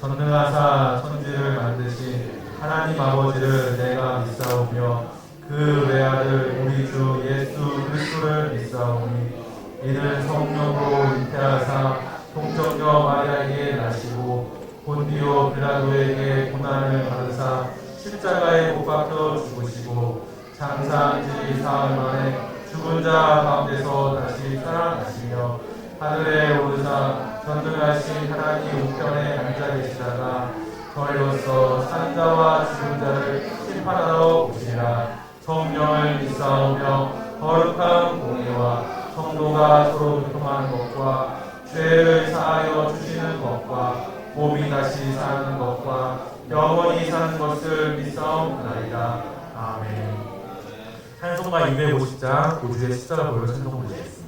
전능하사 천지를 만드신 하나님 아버지를 내가 믿사오며 그 외아들 우리 주 예수 그리스도를 믿사오니 이는 성령으로 잉태하사 동정녀 마리아에게 나시고 본디오 빌라도에게 고난을 받으사 십자가에 못 박혀 죽으시고 장사한 지 사흘 만에 죽은 자 가운데서 다시 살아나시며 하늘에 오르사 전능하신 하나님 우편에 앉아 계시다가 저희로서 산 자와 죽은 자를 심판하러 오시리라. 성령을 믿사오며 거룩한 공의와 성도가 서로 교통하는 것과 죄를 사하여 주시는 것과 몸이 다시 사는 것과 영원히 사는 것을 믿사옵나이다. 아멘. 찬송가 250장 5주의 십자가 보여 찬송 부르겠습니다.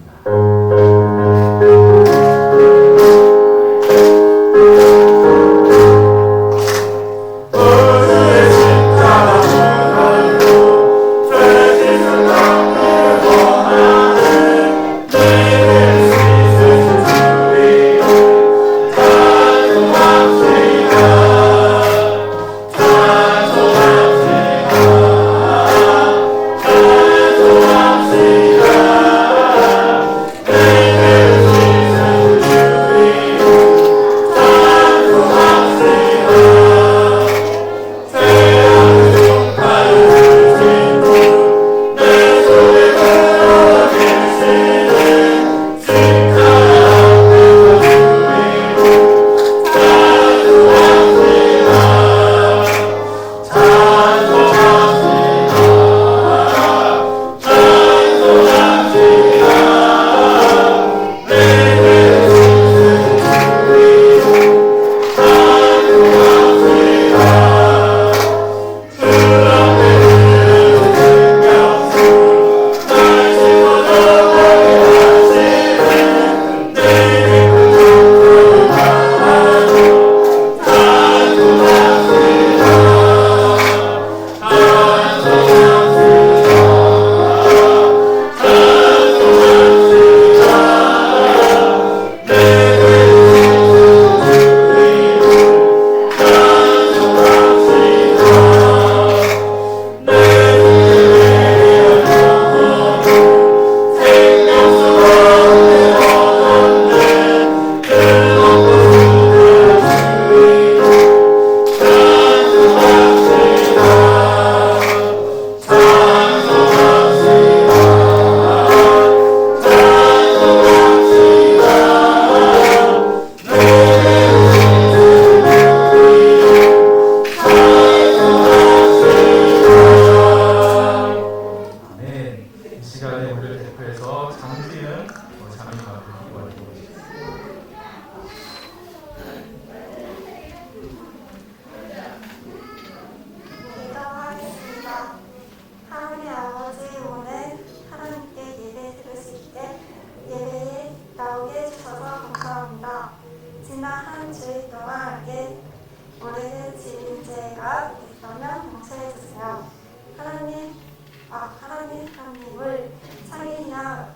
하나님을 상이나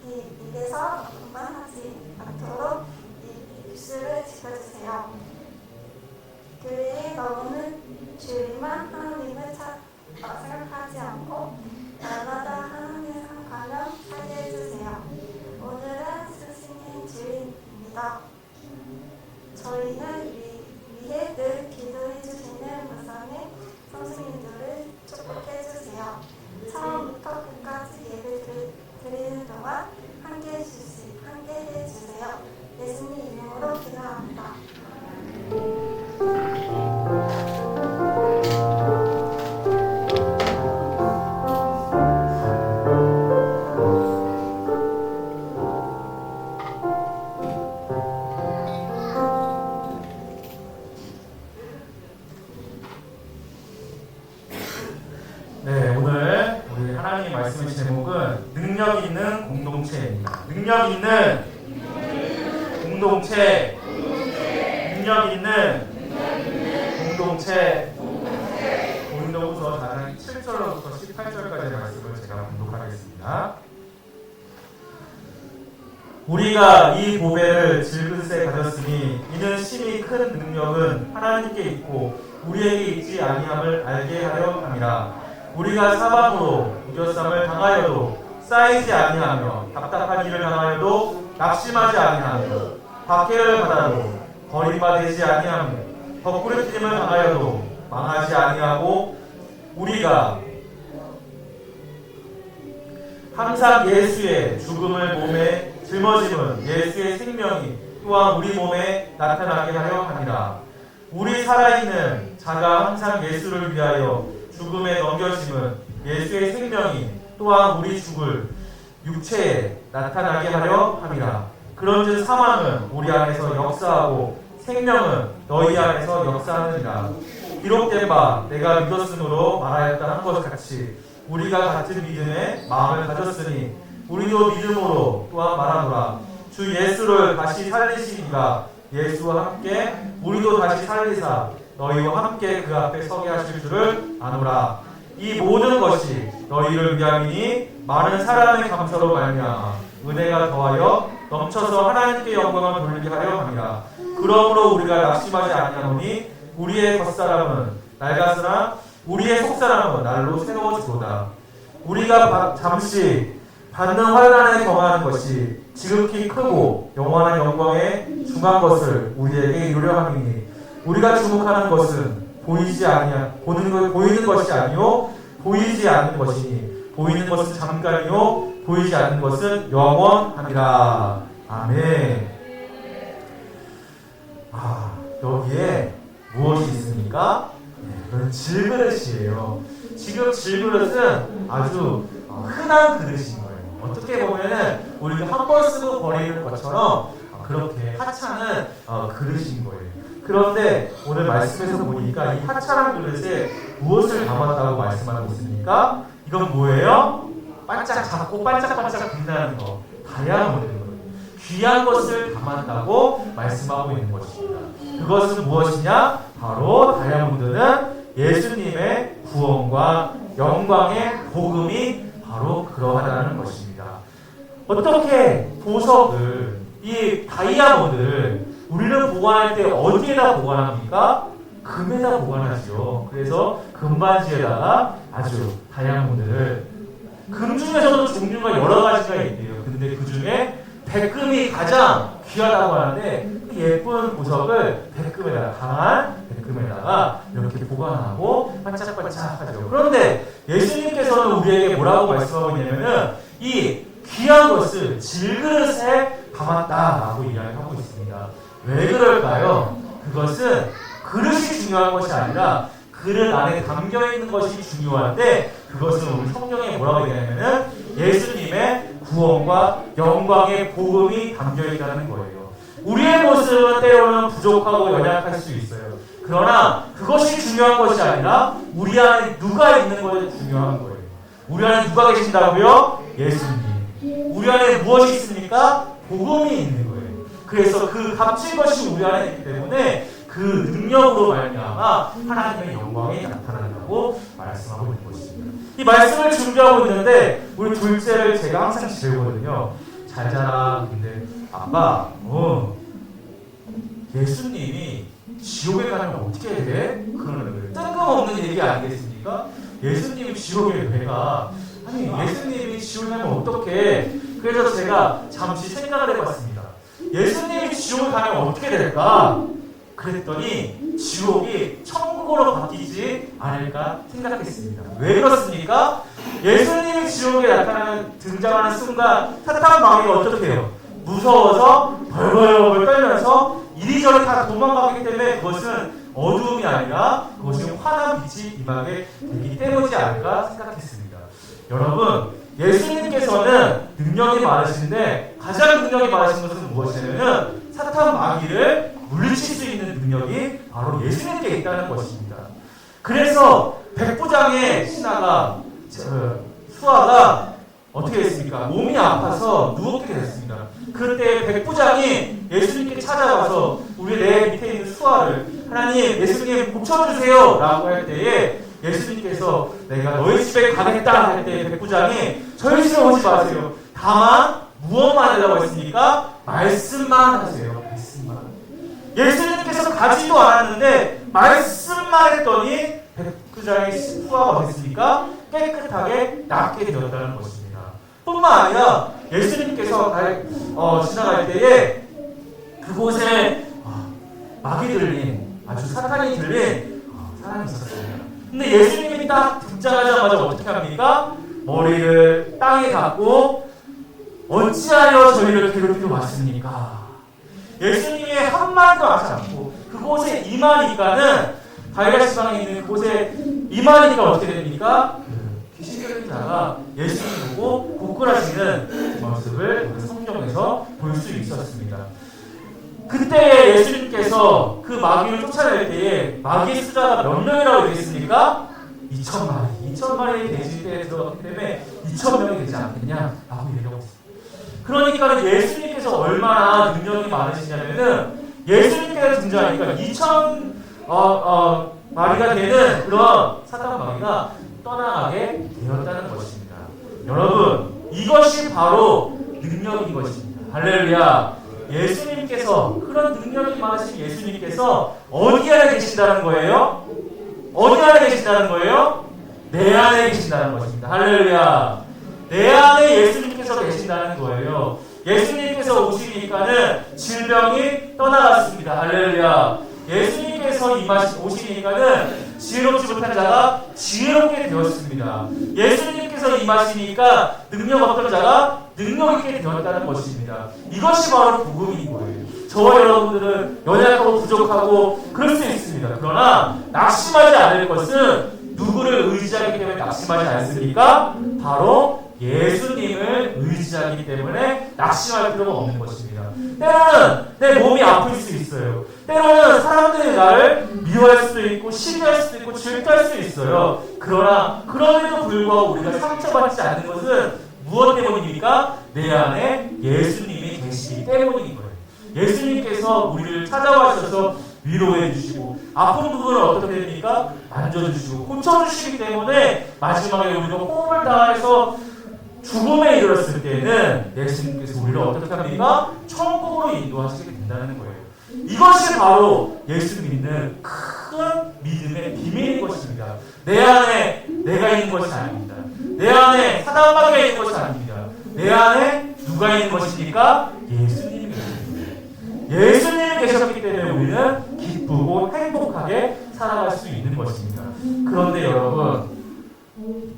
입에서 분만하지 않도록 입술을 지켜주세요. 교회에 나오는 주일만 하나님을 생각하지 않고 날마다 하나님을 생각하며 살게 해주세요. 오늘은 스승의 주일입니다. 저희는 위에 늘 기도해 주시는 무상의 선생님들을 축복해 주세요. 처음부터 끝까지 예배 드리는 동안 함께 해주세요. 예수님 이름으로 기도합니다. 네, 오늘 우리 하나님의 말씀의 제목은 능력 있는 공동체입니다. 능력 있는 공동체. 능력 있는 공동체. 고린도후서 4장 7절로부터 18절까지의 말씀을 제가 봉독하겠습니다. 우리가 이 보배를 질그릇에 가졌으니 이는 심히 큰 능력은 하나님께 있고 우리에게 있지 아니함을 알게 하려 함이라. 우리가 사방으로 우겨쌈을 당하여도 쌓이지 아니하며 답답한 일을 당하여도 낙심하지 아니하며 박해를 받아도 버림받지 아니하며 덧부러짐을 당하여도 망하지 아니하고 우리가 항상 예수의 죽음을 몸에 짊어짐은 예수의 생명이 또한 우리 몸에 나타나게 하려 함이라. 우리 살아있는 자가 항상 예수를 위하여 죽음에 넘겨짐은 예수의 생명이 또한 우리 죽을 육체에 나타나게 하려 함이라. 그런즉 사망은 우리 안에서 역사하고 생명은 너희 안에서 역사하느니라. 기록된 바 내가 믿었으므로 말하였다 한 것 같이 우리가 같은 믿음의 마음을 가졌으니 우리도 믿음으로 또한 말하노라. 주 예수를 다시 살리시니가 예수와 함께 우리도 다시 살리사 너희와 함께 그 앞에 서게 하실 줄을 아노라. 이 모든 것이 너희를 위함이니 많은 사람의 감사로 말미암아 은혜가 더하여 넘쳐서 하나님께 영광을 돌리게 하려 함이라. 그러므로 우리가 낙심하지 아니하노니 우리의 겉사람은 낡았으나 우리의 속사람은 날로 새로워지도다. 우리가 잠시 받는 환난에 경하는 것이 지극히 크고 영원한 영광에 중한 것을 우리에게 이루려 함이니 우리가 주목하는 것은 보이는 것이 아니요 보이지 않는 것이니 보이는 것은 잠깐이요 보이지 않는 것은 영원함이라. 아멘. 여기에 무엇이 있습니까? 이건 질그릇이에요. 지금 질그릇은 아주 흔한 그릇인 거예요. 어떻게 보면은 우리가 한 번 쓰고 버리는 것처럼 그렇게 하찮은 그릇인 거예요. 그런데 오늘 말씀에서 보니까 이 하찮은 그릇에 무엇을 담았다고 말씀하고 있습니까? 이건 뭐예요? 작고 반짝반짝 빛나는 거, 다이아몬드. 귀한 것을 담았다고 말씀하고 있는 것입니다. 그것은 무엇이냐? 바로 다이아몬드는 예수님의 구원과 영광의 복음이 바로 그러하다는 것입니다. 어떻게 보석을, 이 다이아몬드를 우리는 보관할 때 어디에다 보관합니까? 금에다 보관하죠. 그래서 금반지에다가 아주 다이아몬드를, 금 중에서도 종류가 여러 가지가 있대요. 근데 그 중에 백금이 가장 귀하다고 하는데 그 예쁜 보석을 백금에다가, 강한 백금에다가 이렇게 보관하고 반짝반짝하죠. 그런데 예수님께서는 우리에게 뭐라고 말씀하고 있냐면은 이 귀한 것을 질그릇에 담았다라고 이야기하고 있습니다. 왜 그럴까요? 그것은 그릇이 중요한 것이 아니라 그릇 안에 담겨있는 것이 중요한데, 그것은 우리 성경에 뭐라고 얘기하냐면은 예수님의 구원과 영광의 복음이 담겨있다는 거예요. 우리의 모습은 때로는 부족하고 연약할 수 있어요. 그러나 그것이 중요한 것이 아니라 우리 안에 누가 있는 것이 중요한 거예요. 우리 안에 누가 계신다고요? 예수님. 우리 안에 무엇이 있습니까? 복음이 있는 거예요. 그래서 그 값진 것이 우리 안에 있기 때문에 그 능력으로 말미암아 하나님의 영광이 나타난다고 말씀하고 있는 것입니다. 이 말씀을 준비하고 있는데 우리 둘째를 제가 항상 지르거든요. 잘 자라. 근데 아빠, 예수님이 지옥에 가면 어떻게 돼? 그러는 거예요. 뜬금없는 얘기 아니겠습니까? 예수님이 지옥에 왜 가? 아니, 예수님이 지옥에 가면 어떡해? 그래서 제가 잠시 생각을 해봤습니다. 예수님이 지옥에 가면 어떻게 될까? 그랬더니 지옥이 천국으로 바뀌지 않을까 생각했습니다. 왜 그렇습니까? 예수님이 지옥에 등장하는 순간 사탄 마귀가 어떻게 해요? 무서워서 벌벌벌 떨면서 이리저리 다 도망가기 때문에 그것은 어두움이 아니라 그것이 환한 빛이 임하게 되기 때문이지 않을까 생각했습니다. 여러분, 예수님께서는 능력이 많으신데 가장 능력이 많으신 것은 무엇이냐면 사탄 마귀를 물리칠 수 있는 능력이 바로 예수님께 있다는 것입니다. 그래서 백부장의 신하가 수아가 어떻게 됐습니까? 몸이 아파서 누웠게 됐습니다. 그때 백부장이 예수님께 찾아와서 우리 내 밑에 있는 수아를 하나님, 예수님 고쳐주세요 라고 할 때에 예수님께서 내가 너희 집에 가겠다 할 때 백부장이 저희 집에 오지 마세요. 다만 무엇만 하려고 했습니까? 말씀만 하세요. 말씀만. 예수님께서 가지도 않았는데 말씀만 했더니 백부장의 신부가 어땠습니까? 깨끗하게 낫게 되었다는 것입니다. 뿐만 아니라 예수님께서 지나갈 때에 그곳에 막이 들린, 아주 사탄이 들린 사람이 있었습니다. 근데 예수님이 딱 등장하자마자 어떻게 합니까? 머리를 땅에 닿고 어찌하여 저희를 괴롭히러 왔습니까? 예수님이 한마디도 하지 않고 그곳에 임하니까는 갈릴리 지방에 있는 그곳에 임하니까 어떻게 됩니까? 귀신 들린 자가 예수님 보고 고꾸라지는 모습을 성경에서 볼 수 있었습니다. 그때 예수님께서 그 마귀를 쫓아낼 때에 마귀의 숫자가 몇 명이라고 되겠습니까? 2,000마리. 2,000마리 되실 때에 들어갔기 때문에 2,000명이 되지 않겠냐? 라고 얘기하고 있습니다. 그러니까 예수님께서 얼마나 능력이 많으시냐면은 예수님께서 등장하니까 2,000마리가 되는 그런 사탄 마귀가 떠나가게 되었다는 것입니다. 여러분, 이것이 바로 능력인 것입니다. 할렐루야. 예수님께서, 그런 능력이 많으신 예수님께서 어디 안에 계신다는 거예요? 어디 안에 계신다는 거예요? 내 안에 계신다는 것입니다. 할렐루야. 내 안에 예수님께서 계신다는 거예요. 예수님께서 오시니까는 질병이 떠나갔습니다. 할렐루야. 예수님께서 오시니까는 지혜롭지 못한 자가 지혜롭게 되었습니다. 예수님께서 임하시니까 능력 없던 자가 능력 있게 되었다는 것입니다. 이것이 바로 복음인 거예요. 저와 여러분들은 연약하고 부족하고 그럴 수 있습니다. 그러나 낙심하지 않을 것은 누구를 의지하기 때문에 낙심하지 않습니까? 바로 예수님을 의지하기 때문에 낙심할 필요가 없는 것입니다. 때로는 내 몸이 아플 수 있어요. 때로는 사람들이 나를 미워할 수도 있고 시기할 수도 있고 질투할 수도 있어요. 그러나 그럼에도 불구하고 우리가 상처받지 않는 것은 무엇 때문입니까? 내 안에 예수님이 계시기 때문인 거예요. 예수님께서 우리를 찾아와 주셔서 위로해 주시고 아픈 부분을 어떻게 됩니까? 만져주시고 고쳐주시기 때문에 마지막에 우리가 호흡을 다해서 죽음에 이르렀을 때는 예수님께서 우리를 어떻게 합니까? 천국으로 인도하시게 된다는 거예요. 이것이 바로 예수 믿는 큰 믿음의 비밀인 것입니다. 내 안에 내가 있는 것이 아닙니다. 내 안에 사단마귀가 있는 것이 아닙니다. 내 안에 누가 있는 것입니까? 예수님이 계십니다. 예수님이 계셨기 때문에 우리는 기쁘고 행복하게 살아갈 수 있는 것입니다. 그런데 여러분,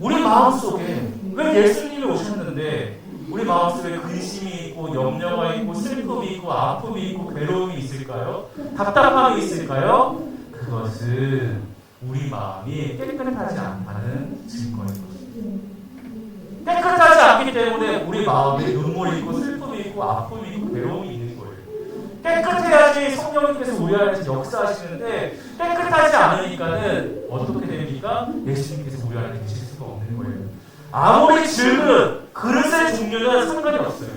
우리 마음속에 왜 예수님이 오셨는데 우리 마음속에 근심이 있고 염려가 있고 슬픔이 있고 아픔이 있고 괴로움이 있을까요? 답답함이 있을까요? 그것은 우리 마음이 깨끗하지 않다는 증거인 것입니다. 깨끗하지 않기 때문에 우리 마음에 눈물이 있고 슬픔이 있고 아픔이 있고 괴로움이 있는 거예요. 깨끗해야지 성령님께서 우리 안에서 역사하시는데 깨끗하지 않으니까는 어떻게 됩니까? 예수님께서 우리 안에 계실 수가 없는 거예요. 아무리 그릇의 종류는 상관이 없어요.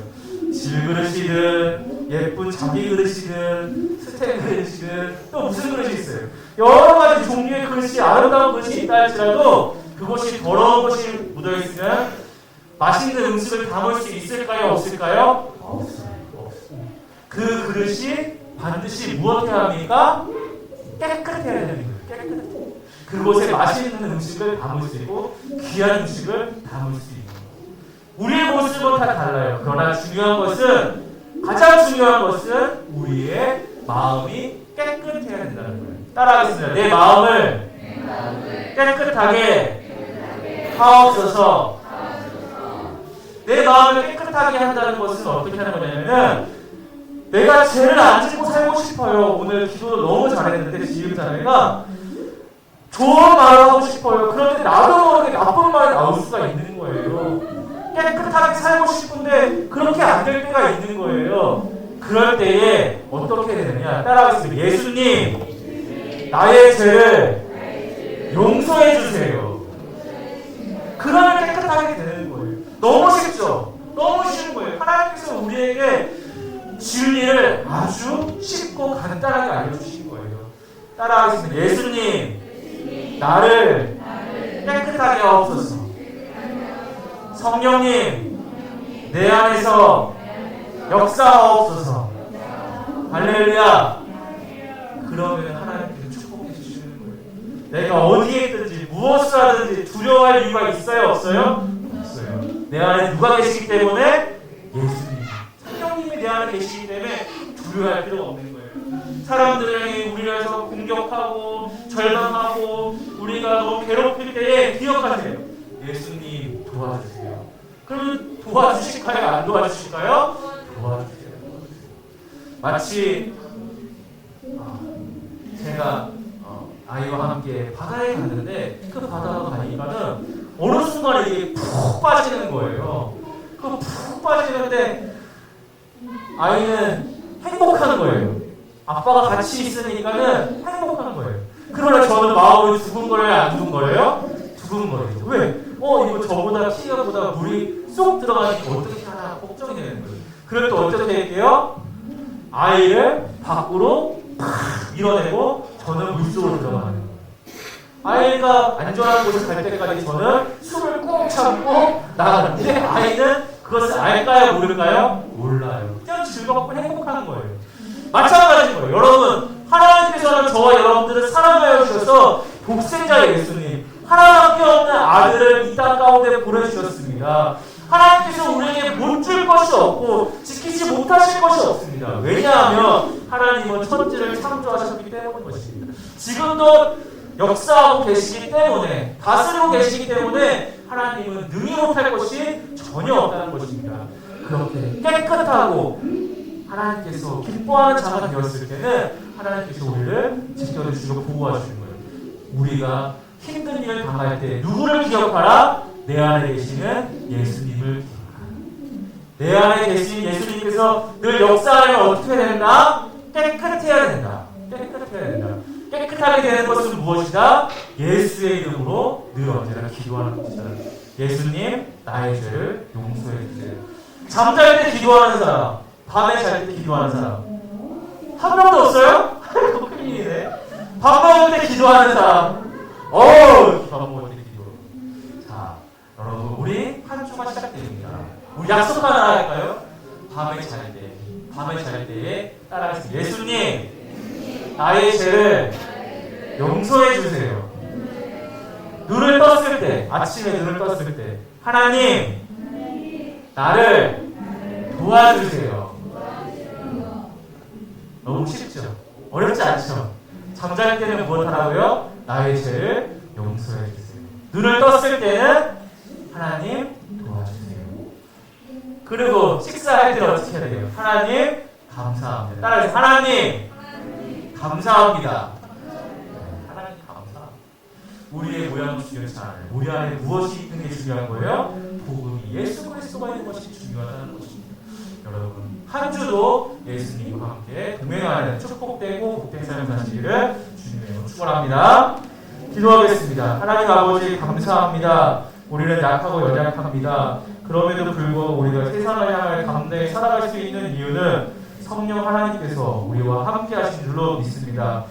질그릇이든 예쁜 자기 그릇이든 스텐 그릇이든 또 무슨 그릇이 있어요. 여러 가지 종류의 그릇이 아름다운 그릇이 있다 할지라도 그것이 더러운 것이 묻어있으면 맛있는 음식을 담을 수 있을까요? 없을까요? 없어요. 그 그릇이 반드시 무엇해야 합니까? 깨끗해야 되는 거예요. 깨끗해. 그곳에 맛있는 음식을 담을 수 있고 귀한 음식을 담을 수 있고 우리의 모습은 다 달라요. 그러나 중요한 것은 가장 중요한 것은 우리의 마음이 깨끗해야 된다는 거예요. 따라하겠습니다. 내 마음을 깨끗하게 하옵소서. 내 마음을 깨끗하게 한다는 것은 어떻게 하는 거냐면은 내가 죄를 안 짓고 살고 싶어요. 오늘 기도도 너무 잘했는데 지휘자매가 좋은 말을 하고 싶어요. 그런데 나도 모르게 나쁜 말이 나올 수가 있는 거예요. 깨끗하게 살고 싶은데 그렇게 안 될 때가 있는 거예요. 그럴 때에 어떻게 되느냐? 따라하겠습니다. 예수님, 나의 죄를 용서해 주세요. 그러면 깨끗하게 되는 거예요. 너무 쉽죠? 너무 쉬운 거예요. 하나님께서 우리에게 진리를 아주 쉽고 간단하게 알려주신 거예요. 따라하겠습니다. 예수님, 나를 깨끗하게 하옵소서. 성령님, 내 안에서 역사하옵소서. 할렐루야. 그러면 하나님께서 축복해 주시는 거예요. 내가 어디에 있든지 무엇을 하든지 두려워할 이유가 있어요? 없어요? 없어요. 내 안에 누가 계시기 때문에? 예수님. 성령님이 내 안에 계시기 때문에 두려워할 필요가 없는 거예요. 사람들이 우리를 해서 공격하고 절망하고 우리가 너무 괴롭힐 때에 기억하세요. 예수님 도와주세요. 그러면 도와주실까요? 안 도와주실까요? 도와주세요. 마치 제가 아이와 함께 바다에 갔는데 그 바다가 가니까는 어느 순간에 이게 푹 빠지는 거예요. 그 푹 빠지는데 아이는 행복한 거예요. 아빠가 같이 있으니까는 행복한 거예요. 그러나 저는 마음이 두근 거예요? 안 두근 거예요? 두근 거예요. 왜? 이거 저보다 키가 보다 물이 쏙 들어가니까 어떻게 하나 걱정이 되는 거예요. 그럴 때 어떻게 할게요? 아이를 밖으로 팍 밀어내고 저는 물속으로 들어가는 거예요. 아이가 안전한 곳에 갈 때까지 저는 숨을 꾹 참고 나가는데 아이는 그것을 알까요? 모를까요? 몰라요. 그냥 즐겁고 행복한 거예요. 마찬가지인 거예요. 여러분, 하나님께서는 저와 여러분들을 사랑하여 주셔서 독생자 예수님, 하나밖에 없는 아들을 이 땅 가운데 보내주셨습니다. 하나님께서 우리에게 못 줄 것이 없고 지키지 못하실 것이 없습니다. 왜냐하면 하나님은 천지를 창조하셨기 때문인 것입니다. 지금도 역사하고 계시기 때문에, 다스리고 계시기 때문에 하나님은 능히 못할 것이 전혀 없다는 것입니다. 그렇게 깨끗하고 하나님께서 기뻐하는 자가 되었을 때는 하나님께서 우리를 지켜주시고 보호하시는 거예요. 우리가 힘든 일을 당할 때 누구를 기억하라? 내 안에 계시는 예수님을 기억하라. 내 안에 계신 예수님께서 늘 역사하면 어떻게 된다? 깨끗해야 된다. 깨끗해야 된다. 깨끗하게 되는 것은 무엇이다? 예수의 이름으로 늘 언제나 기도하는 것이다. 예수님, 나의 죄를 용서해 주세요. 잠잘 때 기도하는 사람, 밤에 잘 때 기도하는 사람 한 명도 없어요? 큰일이네. 밥 먹을 때 기도하는 사람, 밥 먹을 때 기도. 자, 여러분, 우리 한 주가 시작됩니다. 우리 약속 하나 할까요? 밤에 잘 때에 따라하겠습니다. 예수님, 나의 죄를 용서해 주세요. 눈을 떴을 때, 아침에 눈을 떴을 때, 하나님, 나를 도와주세요. 너무 쉽죠? 어렵지 않죠? 잠잘 때는 무엇 하라고요? 나의 죄를 용서해 주세요. 눈을 떴을 때는 하나님 도와주세요. 그리고 식사할 때는 어떻게 해야 돼요? 하나님 감사합니다. 따라해서 하나님 감사합니다. 하나님 감사. 우리의 모양은 중요하지 않아요. 우리 안에 무엇이 있는 게 중요한 거예요? 복음이 예수 그리스도가 있는 것이 중요하다는 것입니다. 여러분, 한 주도 예수님과 함께 동행하는 축복되고 복된 삶을 사시기를 주님의 축원합니다. 기도하겠습니다. 하나님 아버지 감사합니다. 우리는 약하고 연약합니다. 그럼에도 불구하고 우리가 세상을 향해 감당히 살아갈 수 있는 이유는 성령 하나님께서 우리와 함께 하신 줄로 믿습니다.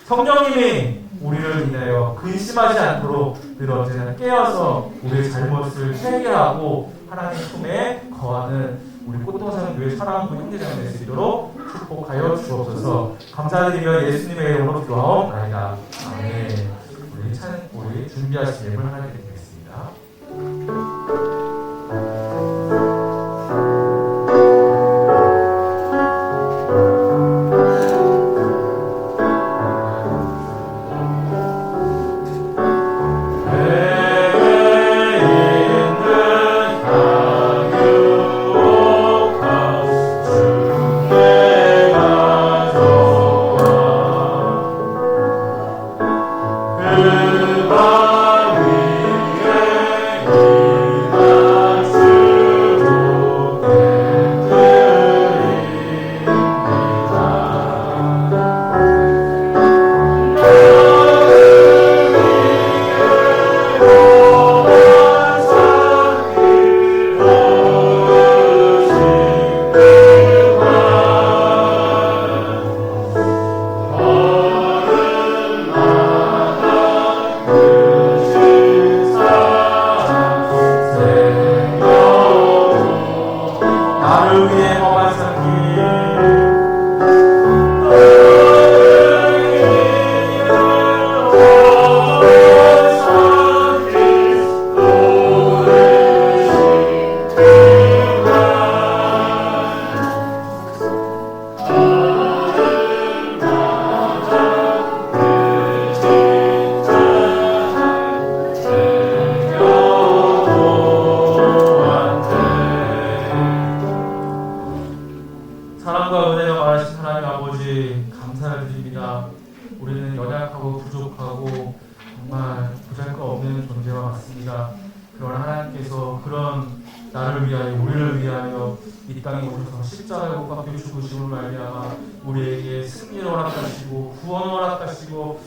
성령님이 우리를 인하여 근심하지 않도록 늘 언제나 깨어서 우리의 잘못을 회개하고 하나님 품에 거하는 우리 꽃동산 교회 사랑하고 형제자매 될 수 있도록 축복하여 주옵소서. 감사드리며 예수님의 이름으로 기도하옵나이다. 아멘. 우리 준비하신 예물 하나 드리겠습니다. 그 밤 위 죽으심을 말미암아 우리에게 승리를 허락하시고 구원을 허락하시고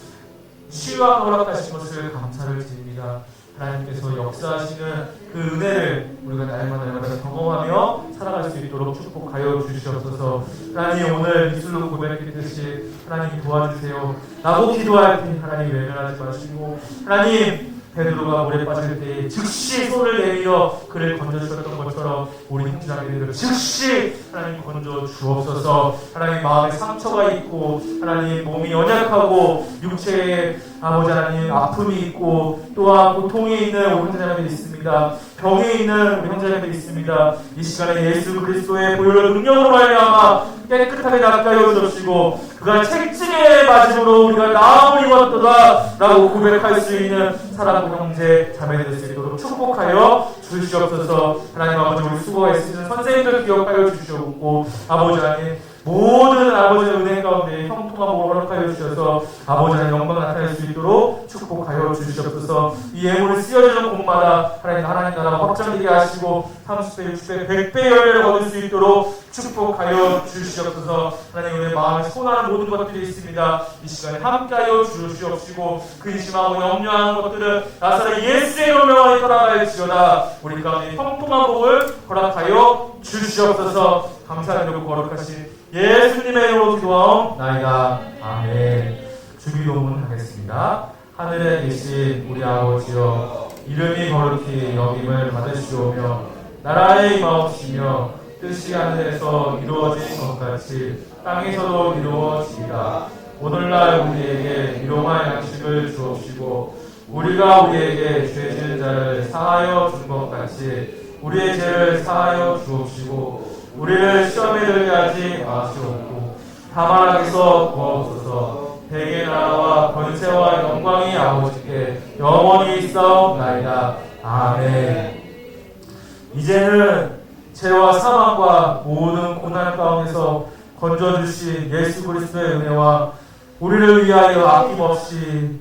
치유와 허락하신 것을 감사를 드립니다. 하나님께서 역사하시는 그 은혜를 우리가 날마다 경험하며 살아갈 수 있도록 축복하여 주시옵소서. 하나님, 오늘 미술로 고백했듯이 하나님 도와주세요 라고 기도할 때 하나님 외면하지 마시고, 하나님 베드로가 물에 빠질 때 즉시 손을 내밀어 그를 건져주셨던 것처럼 우리 형제자매들을 즉시 하나님 건져 주옵소서. 하나님 마음에 상처가 있고 하나님 몸이 연약하고 육체에 아버지 하나님 아픔이 있고 또한 고통이 있는 우리 형제자매들이 있습니다. 병에 있는 우리 형제자매들이 있습니다. 이 시간에 예수 그리스도의 보혈의 능력으로 말미암아 깨끗하게 닦아여 주시고 그가 책증의 맞음으로 우리가 나음을 입었도다 라고 고백할 수 있는 사랑하는 형제 자매들 될 수 있도록 축복하여 주시옵소서. 하나님 아버지, 우리 수고가 있으신 선생님들 기억하여 주시옵고 아버지 하나님 모든 아버지의 은혜 가운데 형통한 몸을 허락하여 주셔서 아버지 하나님 영광 나타낼 수 있도록 축복하여 주시옵소서. 이 예물을 쓰여지는 곳마다 하나님 나라가 확장되게 하시고 30배, 60배, 100배 열매를 얻을 수 있도록 축복하여 주시옵소서. 하나님, 우리의 마음에 소원하는 모든 것들이 있습니다. 이 시간에 함께하여 주시옵시고 근심하고 염려하는 것들은 나사렛 예수의 이름으로 떠나갈지어다. 우리 가운데 형통한 복을 허락하여 주시옵소서. 감사드리고 거룩하신 예수님의 이름으로 기도하옵나이다. 아멘. 주기도문 하겠습니다. 하늘에 계신 우리 아버지여, 이름이 거룩히 여김을 받으시오며 나라의 임하옵시며 뜻이 하늘에서 이루어진 것 같이 땅에서도 이루어지리라. 오늘날 우리에게 일용할 양식을 주옵시고 우리가 우리에게 죄 지은 자를 사하여 준 것 같이 우리의 죄를 사하여 주옵시고 우리를 시험에 들게 하지 마시옵고 다만 악에서 구하옵소서. 대개 나라와 권세와 영광이 아버지께 영원히 있사옵나이다. 아멘. 이제는 죄와 사망과 모든 고난 가운데서 건져주신 예수 그리스도의 은혜와 우리를 위하여 아낌없이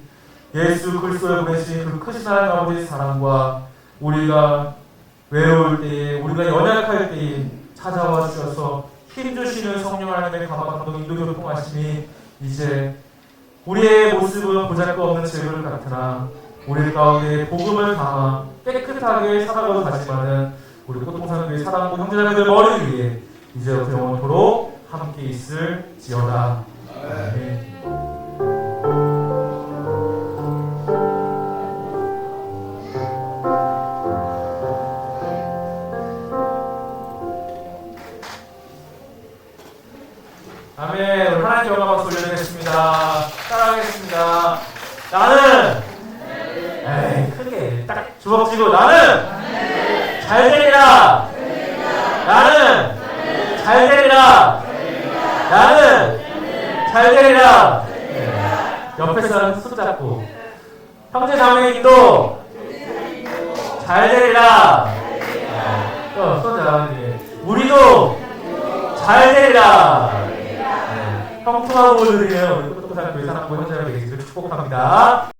예수 그리스도를 보내신 그 크신 하나님 아버지의 사랑과 우리가 외로울 때에, 우리가 연약할 때에 찾아와 주셔서 힘주시는 성령 하나님의 감화 인도 교통하심이 이제 우리의 모습은 보잘것없는 재물 같으나 우리 가운데 복음을 담아 깨끗하게 살아가도 가지만은 우리 고통사님의 사랑하고 형제자매들 머리 위에 이제부터 영원토록 함께 있을지어다. 아멘. 아멘. 우리 하나님께 영광 박수 올려드리겠습니다. 따라하겠습니다. 나는 에이 크게 딱 주먹 쥐고 나는 잘 되리라. 나는 잘 되리라. 나는 잘 되리라. 옆에 사람 손잡고 형제 자매님도 잘 되리라. 또 손잡아주세요. 우리도 잘 되리라. 형통하고 드리는 우리 똑똑한 교회 사랑부 형제자매 되시기를 축복합니다.